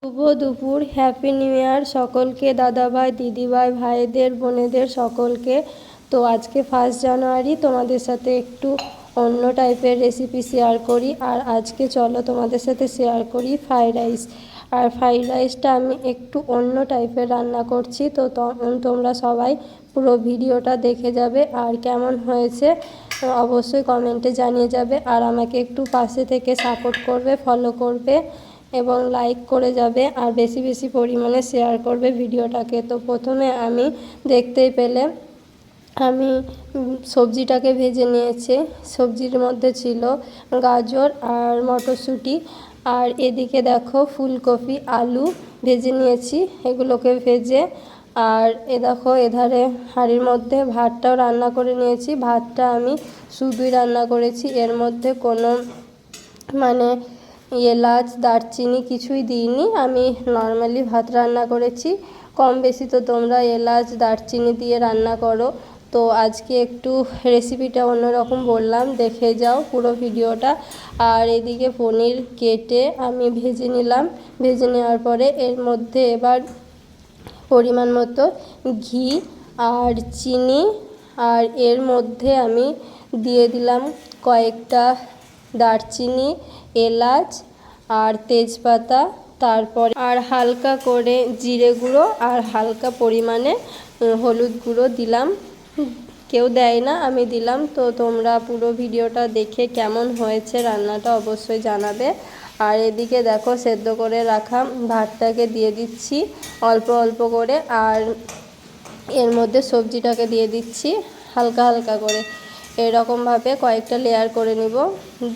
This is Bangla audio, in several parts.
শুভ দুপুর, হ্যাপি নিউ ইয়ার সকলকে, দাদাভাই, দিদিভাই, ভাইদের, বোনেদের সকলকে। তো আজকে 1 জানুয়ারি, তোমাদের সাথে একটু অন্য টাইপের রেসিপি শেয়ার করি। আর আজকে চলো তোমাদের সাথে শেয়ার করি ফ্রাইড রাইস। আর ফ্রাইড রাইসটা আমি একটু অন্য টাইপের রান্না করছি, তো তোমরা সবাই পুরো ভিডিওটা দেখে যাবে। আর কেমন হয়েছে অবশ্যই কমেন্টে জানিয়ে যাবে। আর আমাকে একটু পাশে থেকে সাপোর্ট করবে, ফলো করবে এবং লাইক করে যাবে। আর বেশি বেশি পরিমাণে শেয়ার করবে ভিডিওটাকে। তো প্রথমে আমি দেখতেই পেলে আমি সবজিটাকে ভেজে নিয়েছি। সবজির মধ্যে ছিল গাজর আর মটরশুঁটি, আর এদিকে দেখো ফুলকপি, আলু ভেজে নিয়েছি। এগুলোকে ভেজে আর দেখো এধারে হাঁড়ির মধ্যে ভাতটাও রান্না করে নিয়েছি। ভাতটা আমি শুধুই রান্না করেছি, এর মধ্যে কোনো মানে এলাচ, দারচিনি কিছুই দিইনি। আমি নর্মালি ভাত রান্না করেছি। কম বেশি তো তোমরা এলাচ, দারচিনি দিয়ে রান্না করো। তো আজকে একটু রেসিপিটা অন্যরকম বললাম, দেখে যাও পুরো ভিডিওটা। আর এদিকে পনির কেটে আমি ভেজে নিলাম। ভেজে নেওয়ার পরে এর মধ্যে এবার পরিমাণ মতো ঘি আর চিনি, আর এর মধ্যে আমি দিয়ে দিলাম কয়েকটা দারচিনি, এলাচ আর তেজপাতা, তারপরে আর হালকা করে জিরে গুঁড়ো আর হালকা পরিমাণে হলুদ গুঁড়ো দিলাম। কেউ দেয় না, আমি দিলাম। তো তোমরা পুরো ভিডিওটা দেখে কেমন হয়েছে রান্নাটা অবশ্যই জানাবে। আর এদিকে দেখো সেদ্ধ করে রাখা ভাতটাকে দিয়ে দিচ্ছি অল্প অল্প করে, আর এর মধ্যে সবজিটাকে দিয়ে দিচ্ছি হালকা হালকা করে। এরকমভাবে কয়েকটা লেয়ার করে নিব,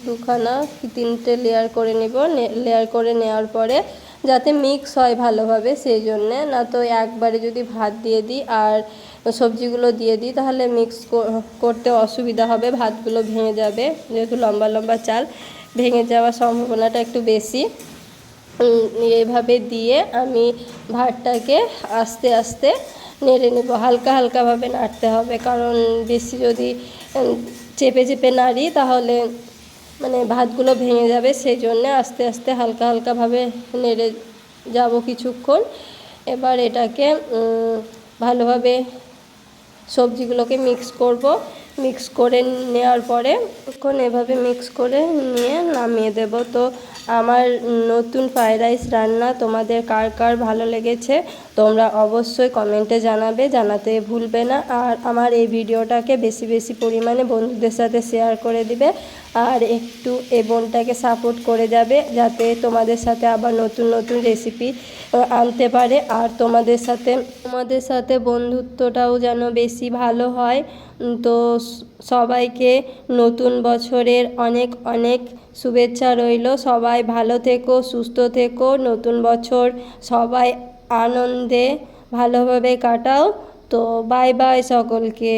2খানা কি 3টে লেয়ার করে নিব। লেয়ার করে নেওয়ার পরে যাতে মিক্স হয় ভালোভাবে, সেই জন্যে। না তো একবারে যদি ভাত দিয়ে দিই আর সবজিগুলো দিয়ে দিই তাহলে মিক্স করতে অসুবিধা হবে, ভাতগুলো ভেঙে যাবে। যেহেতু লম্বা লম্বা চাল, ভেঙে যাওয়ার সম্ভাবনাটা একটু বেশি। এইভাবে দিয়ে আমি ভাতটাকে আস্তে আস্তে নেড়ে নেব। হালকা হালকাভাবে নাড়তে হবে, কারণ বেশি যদি চেপে চেপে নাড়ি তাহলে মানে ভাতগুলো ভেঙে যাবে। সেই জন্যে আস্তে আস্তে হালকা হালকাভাবে নেড়ে যাব কিছুক্ষণ। এবার এটাকে ভালোভাবে সবজিগুলোকে মিক্স করব। মিক্স করে নেওয়ার পরে এখন এভাবে মিক্স করে নিয়ে নামিয়ে দেব। তো আমার নতুন ফ্রাইড রাইস রান্না তোমাদের কার কার ভালো লেগেছে তোমরা অবশ্যই কমেন্টে জানাবে, জানাতে ভুলবে না। আর আমার এই ভিডিওটাকে বেশি বেশি পরিমাণে বন্ধুদের সাথে শেয়ার করে দিবে। আর একটু এই বোনটাকে সাপোর্ট করে যাবে, যাতে তোমাদের সাথে আবার নতুন নতুন রেসিপি আনতে পারে। আর তোমাদের সাথে বন্ধুত্বটাও যেন বেশি ভালো হয়। তো সবাইকে নতুন বছরের অনেক অনেক শুভেচ্ছা রইল। সবাই ভালো থেকো, সুস্থ থেকো। নতুন বছর সবাই আনন্দে ভালোভাবে কাটাও। তো বাই বাই সকলকে।